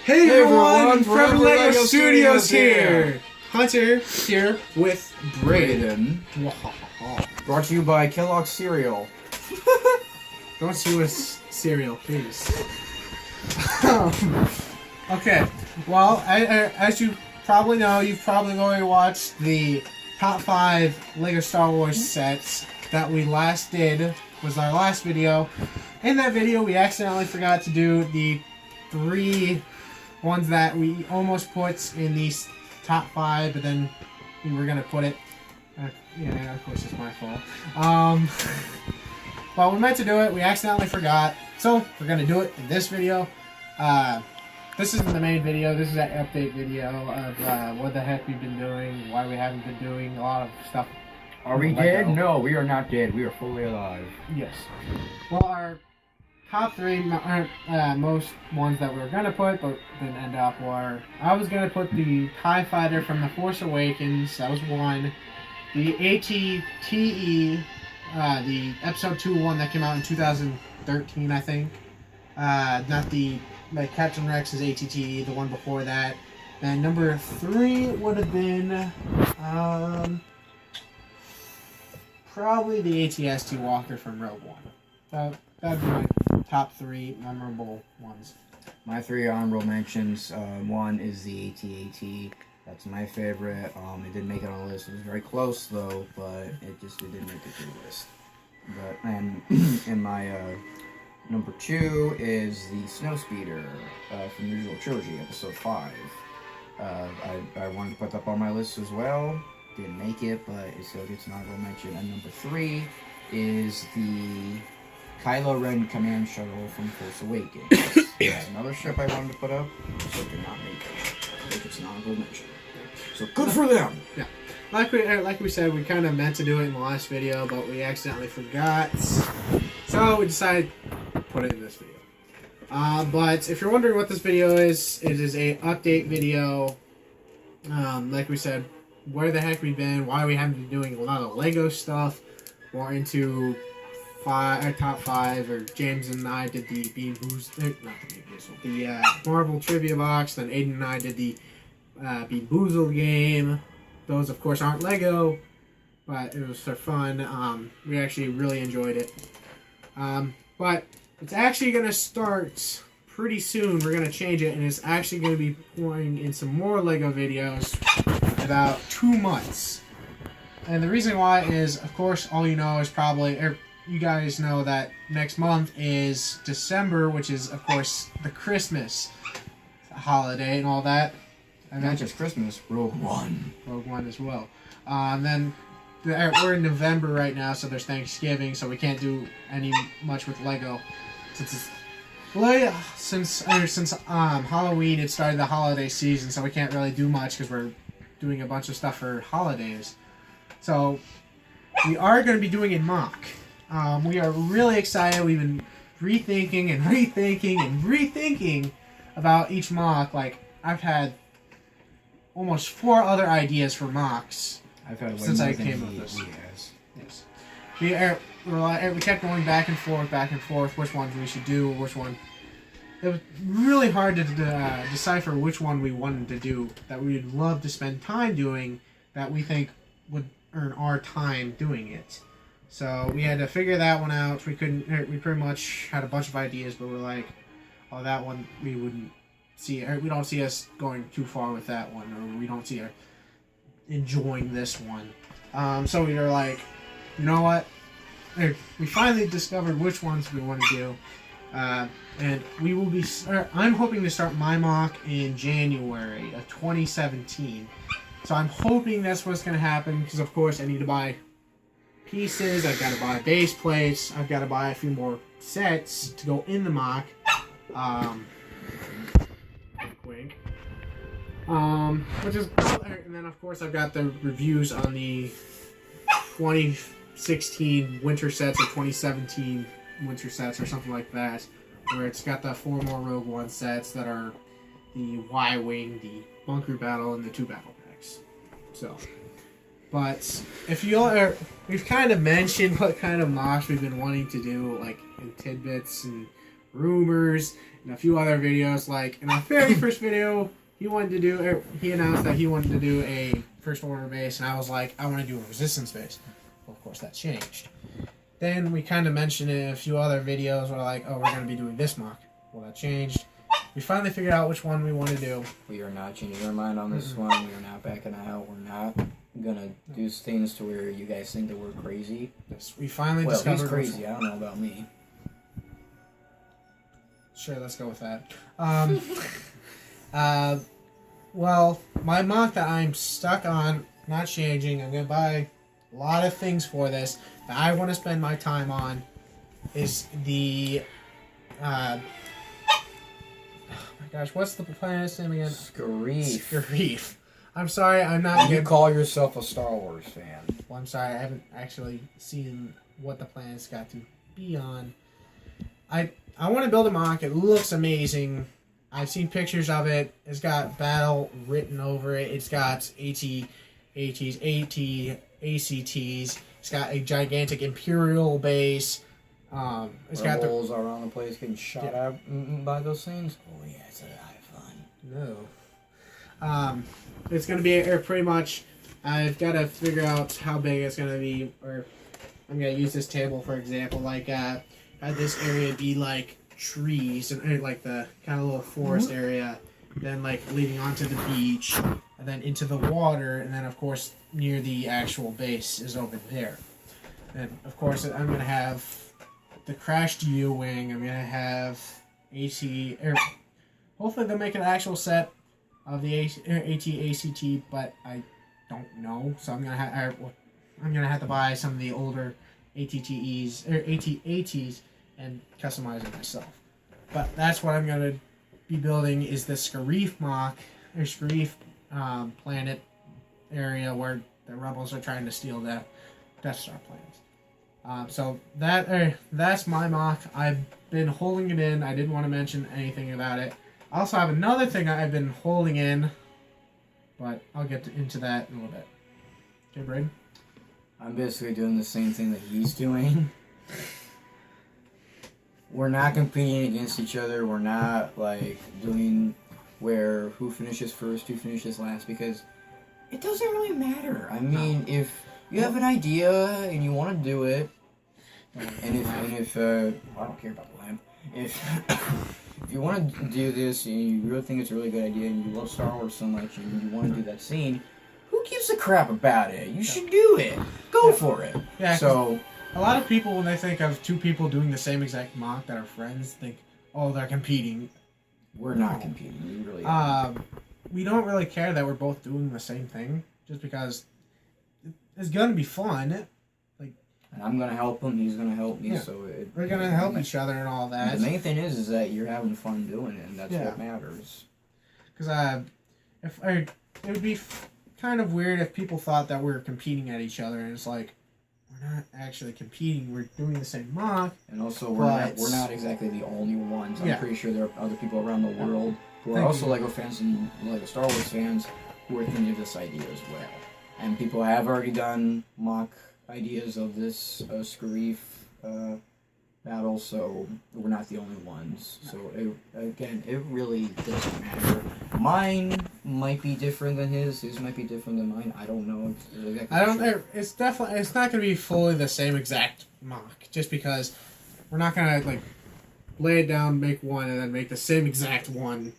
Hey everyone, from LEGO Studios here! Hunter here with Brayden. Brought to you by Kellogg's Cereal. Don't sue us cereal, please. Okay, well, as you probably know, you've probably already watched the top 5 LEGO Star Wars sets that we last did, was our last video. In that video, we accidentally forgot to do the 3 ones that we almost put in these top 5, but then we were gonna put it. Yeah, of course it's my fault. Well, we meant to do it. We accidentally forgot, so we're gonna do it in this video. This isn't the main video. This is an update video of what the heck we've been doing, why we haven't been doing a lot of stuff. Are we dead? No, we are not dead. We are fully alive. Yes. Well, our top 3 most ones that we were gonna put, but didn't end up, were I was gonna put the TIE Fighter from The Force Awakens. That was 1. The AT-TE, the Episode 2 one that came out in 2013, I think. Not the Captain Rex's AT-TE, the one before that. And number 3 would have been probably the AT-ST Walker from Rogue One. That'd be my top 3 memorable ones. My 3 honorable mentions. 1 is the AT-AT. That's my favorite. It didn't make it on the list. It was very close though, but it didn't make it to the list. But and my number 2 is the Snowspeeder from the original trilogy, Episode 5. I wanted to put that up on my list as well. Didn't make it, but it still gets an honorable mention. And number 3 is the Kylo Ren Command Shuttle from Force Awakens. That's another ship I wanted to put up, so it did not make it. It gets an honorable mention. So good for them! Yeah. Like we said, we kind of meant to do it in the last video, but we accidentally forgot. So we decided to put it in this video. But if you're wondering what this video is, it is a update video. Like we said, where the heck we've been, why we haven't been doing a lot of LEGO stuff. More into top 5, or James and I did the Bean Boozled, not the Bean Boozled, the Marvel Trivia Box. Then Aiden and I did the Bean Boozled game. Those, of course, aren't LEGO, but it was for fun. We actually really enjoyed it. But it's actually going to start pretty soon. We're going to change it, and it's actually going to be pouring in some more LEGO videos in about 2 months. And the reason why is, of course, all you know is probably, you guys know that next month is December, which is, of course, the Christmas holiday and all that. And not just Christmas, Rogue One. Rogue One as well. Then we're in November right now, so there's Thanksgiving, so we can't do much with LEGO since Halloween. It started the holiday season, so we can't really do much because we're doing a bunch of stuff for holidays. So we are going to be doing a mock. We are really excited. We've been rethinking and rethinking and rethinking about each mock. Like, I've had almost 4 other ideas for mocks since I came up with this. Yes. We kept going back and forth, which ones we should do, which one. It was really hard to decipher which one we wanted to do, that we would love to spend time doing, that we think would earn our time doing it. So we had to figure that one out. We pretty much had a bunch of ideas, but we're like, oh, that one we wouldn't see. We don't see us going too far with that one, or we don't see her enjoying this one. So we were like, you know what? We finally discovered which ones we want to do, and we will be. I'm hoping to start my mock in January of 2017. So I'm hoping that's what's going to happen, because of course I need to buy pieces, I've got to buy base plates, I've got to buy a few more sets to go in the mock. Wink. Which is, and then of course I've got the reviews on the 2016 winter sets or 2017 winter sets or something like that, where it's got the 4 more Rogue One sets that are the Y-Wing, the Bunker Battle, and the 2 Battle Packs. So, but if we've kind of mentioned what kind of mocks we've been wanting to do, like in tidbits and rumors. and a few other videos. Like in our very first video, he announced that he wanted to do a First Order base, and I was like, I want to do a Resistance base. Well, of course, that changed. Then we kind of mentioned it in a few other videos. We're like, oh, we're going to be doing this mock. Well, that changed. We finally figured out which one we want to do. We are not changing our mind on this one. We are not backing out. We're not gonna do things to where you guys think that we're crazy. Yes, we finally well, discovered. He's crazy. I don't know about me. Sure, let's go with that. Well, my mock that I'm stuck on, not changing. I'm gonna buy a lot of things for this that I want to spend my time on. Is the oh my gosh, what's the planet's name again? Scarif. I'm sorry, I'm not. You call yourself a Star Wars fan? Well, I'm sorry, I haven't actually seen what the planet's got to be on. I want to build a mock. It looks amazing. I've seen pictures of it. It's got battle written over it. It's got ATs, ACTs. It's got a gigantic Imperial base. It's got rebels around the place getting shot at by those things. Oh yeah, it's a lot of fun. No. It's gonna be pretty much. I've got to figure out how big it's gonna be, or I'm gonna use this table for example. Like, have this area be like trees and like the kind of little forest area, then like leading onto the beach, and then into the water, and then of course near the actual base is over there. And of course I'm gonna have the crashed U-wing. I'm gonna have AC. Hopefully they'll make an actual set of the AT-ACT, but I don't know. So I'm gonna have to buy some of the older ATTEs or AT-ATs and customize it myself. But that's what I'm gonna be building is the Scarif mock or Scarif planet area where the rebels are trying to steal the Death Star plans. So that's my mock. I've been holding it in. I didn't want to mention anything about it. I also have another thing I've been holding in, but I'll get into that in a little bit. Okay, Braden? I'm basically doing the same thing that he's doing. We're not competing against each other. We're not like doing where who finishes first, who finishes last, because it doesn't really matter. I mean, if you have an idea and you want to do it, and if I don't care about the lamp. If you want to do this and you really think it's a really good idea and you love Star Wars so much and you want to do that scene, who gives a crap about it? You should do it. Go for it. Yeah. So a lot of people, when they think of two people doing the same exact mock that are friends, think, oh, they're competing. We're not competing. We really are. We don't really care that we're both doing the same thing, just because it's gonna be fun. And I'm gonna help him. He's gonna help me. Yeah. So we're gonna help each other and all that. The main thing is that you're having fun doing it, and that's what matters. Because it would be kind of weird if people thought that we were competing at each other, and it's like we're not actually competing. We're doing the same mock. And also, we're not exactly the only ones. I'm pretty sure there are other people around the world who are also LEGO fans and LEGO Star Wars fans who are thinking of this idea as well. And people have already done mock ideas of this Scarif battle, so we're not the only ones. So it really doesn't matter. Mine might be different than his might be different than mine. I don't know exactly. It's not gonna be fully the same exact mock, just because we're not gonna like lay it down, make one, and then make the same exact one.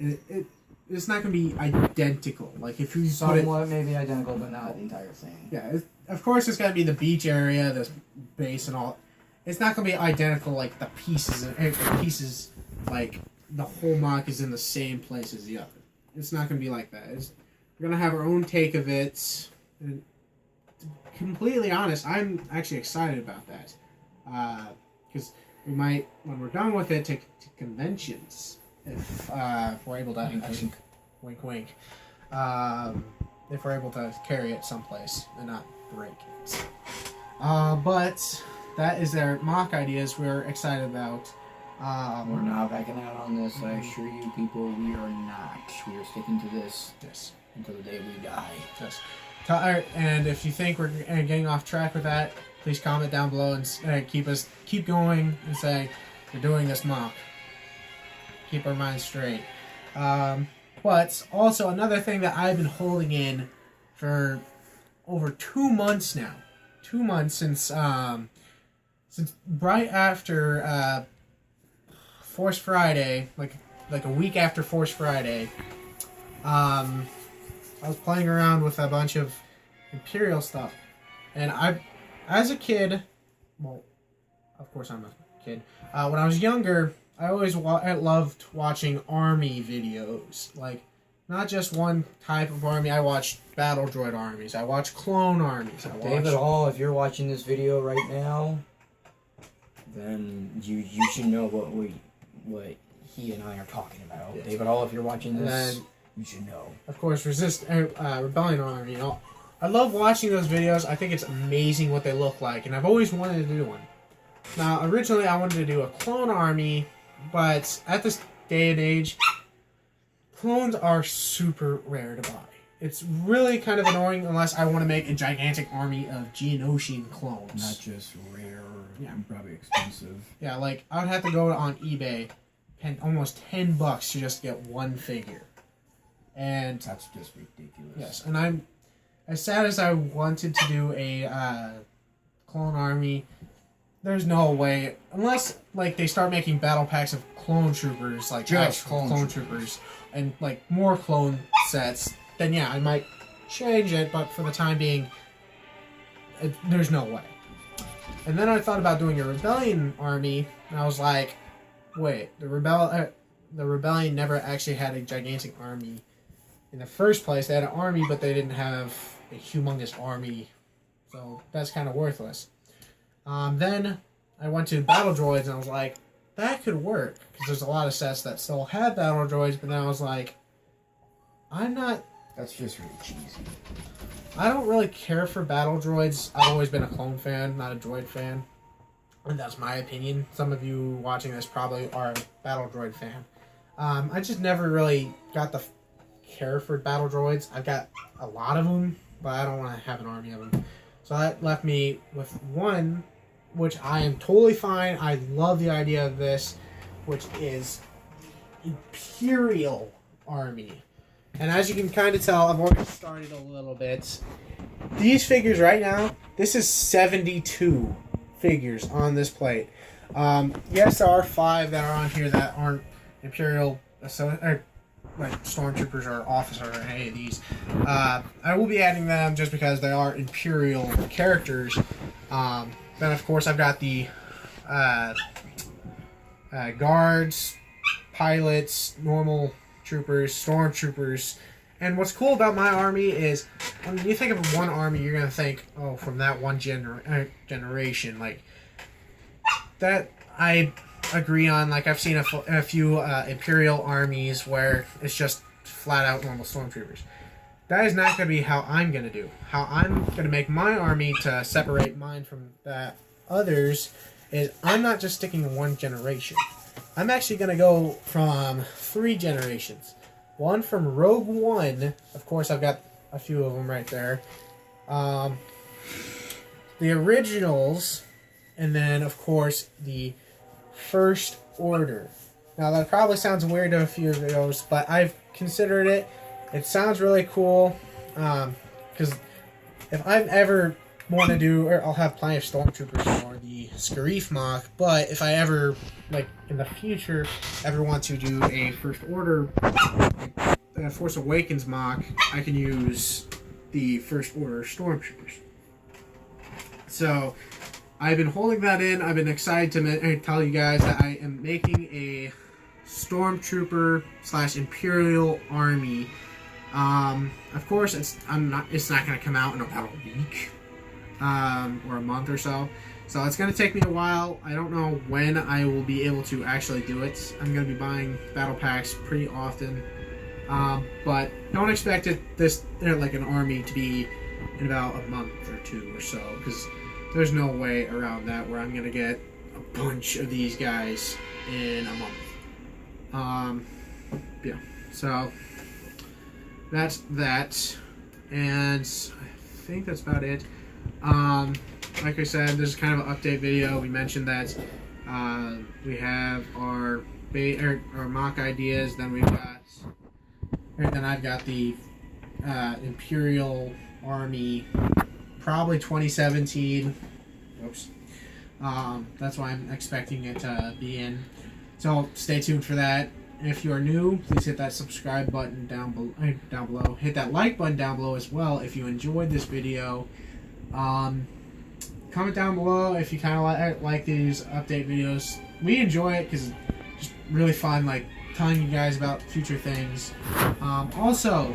It's not gonna be identical. Like if you somewhat maybe identical, but not the entire thing. Yeah. Of course, it's got to be the beach area, the base, and all. It's not going to be identical, like the pieces, like the whole mock is in the same place as the other. It's not going to be like that. We're going to have our own take of it. And to be completely honest, I'm actually excited about that. Because we might, when we're done with it, take to conventions. If we're able to... Wink, wink. If we're able to carry it someplace and not break it. But that is their mock ideas we're excited about. We're not backing out on this. I assure you, people, we are not. We are sticking to this until the day we die. Yes. And if you think we're getting off track with that, please comment down below and keep going and say we're doing this mock. keep our minds straight. But also another thing that I've been holding in for over 2 months now. 2 months since right after Force Friday, like a week after Force Friday. I was playing around with a bunch of Imperial stuff, and as a kid, well, of course I'm a kid. When I was younger, I always I loved watching army videos, like not just one type of army. I watched battle droid armies. I watched clone armies. David Hall, if you're watching this video right now, then you should know what he and I are talking about. Yes. David Hall, if you're watching this, you should know. Of course, Rebellion Army. I love watching those videos. I think it's amazing what they look like, and I've always wanted to do one. Now, originally, I wanted to do a clone army, but at this day and age, clones are super rare to buy. It's really kind of annoying unless I want to make a gigantic army of Geonosian clones. Not just rare, and probably expensive. Yeah, like, I would have to go on eBay, spend almost $10 to just get one figure. And that's just ridiculous. Yes, and I'm as sad as I wanted to do a clone army. There's no way, unless like they start making battle packs of clone troopers, like just clone troopers, and like more clone sets. Then yeah, I might change it, but for the time being, there's no way. And then I thought about doing a rebellion army, and I was like, wait, the rebellion never actually had a gigantic army. In the first place, they had an army, but they didn't have a humongous army, so that's kind of worthless. Then I went to battle droids, and I was like, that could work, because there's a lot of sets that still have battle droids, but then I was like, that's just really cheesy. I don't really care for battle droids. I've always been a clone fan, not a droid fan, and that's my opinion. Some of you watching this probably are a battle droid fan. I just never really got the care for battle droids. I've got a lot of them, but I don't want to have an army of them. So that left me with one, which I am totally fine. I love the idea of this, which is Imperial Army. And as you can kind of tell, I've already started a little bit. These figures right now, this is 72 figures on this plate. Yes, there are 5 that are on here that aren't Imperial, like stormtroopers or officers or any of these. I will be adding them just because they are Imperial characters. Then of course I've got the guards, pilots, normal troopers, stormtroopers. And what's cool about my army is when you think of one army, you're going to think, oh, from that one generation. Like, that I agree on. Like, I've seen a few Imperial armies where it's just flat out normal stormtroopers. That is not going to be how I'm going to do. How I'm going to make my army to separate mine from that others is I'm not just sticking to one generation. I'm actually going to go from 3 generations. One from Rogue One. Of course, I've got a few of them right there. The originals, and then, of course, the First Order. Now, that probably sounds weird to a few of those, but I've considered it. It sounds really cool, because if I've ever want to do, or I'll have plenty of stormtroopers for the Scarif mock, but if I ever, like, in the future, ever want to do a First Order, Force Awakens mock, I can use the First Order stormtroopers. So, I've been holding that in. I've been excited to tell you guys that I am making a stormtrooper / Imperial Army. Of course, it's not going to come out in about a week. Or a month or so. So it's going to take me a while. I don't know when I will be able to actually do it. I'm going to be buying battle packs pretty often. But don't expect like an army to be in about a month or 2 or so. Because there's no way around that where I'm going to get a bunch of these guys in a month. Yeah. So that's that. And I think that's about it. Like I said, this is kind of an update video. We mentioned that we have our or mock ideas. Then we've got, or then I've got the Imperial Army, probably 2017. Oops. That's why I'm expecting it to be in. So stay tuned for that. If you are new, please hit that subscribe button down below. Hit that like button down below as well if you enjoyed this video. Comment down below if you kind of like these update videos. We enjoy it because it's just really fun, like telling you guys about future things. Also,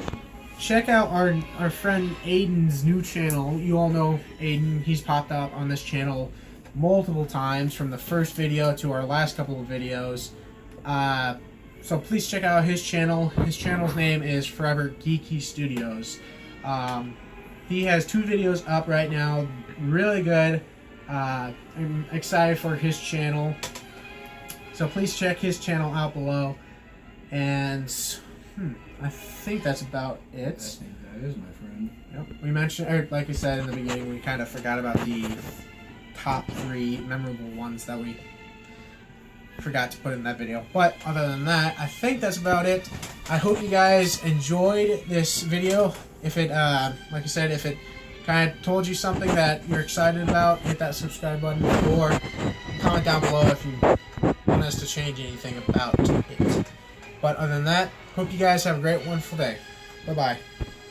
check out our friend Aiden's new channel. You all know Aiden. He's popped up on this channel multiple times, from the first video to our last couple of videos. So please check out his channel. His channel's name is Forever Geeky Studios. He has 2 videos up right now, really good. I'm excited for his channel. So please check his channel out below. And I think that's about it. I think that is, my friend. Yep. We mentioned, or like we said in the beginning, we kind of forgot about the top 3 memorable ones that we forgot to put in that video. But other than that, I think that's about it. I hope you guys enjoyed this video. If it, like I said, if it kind of told you something that you're excited about, hit that subscribe button, or comment down below if you want us to change anything about it. But other than that, hope you guys have a great, wonderful day. Bye-bye.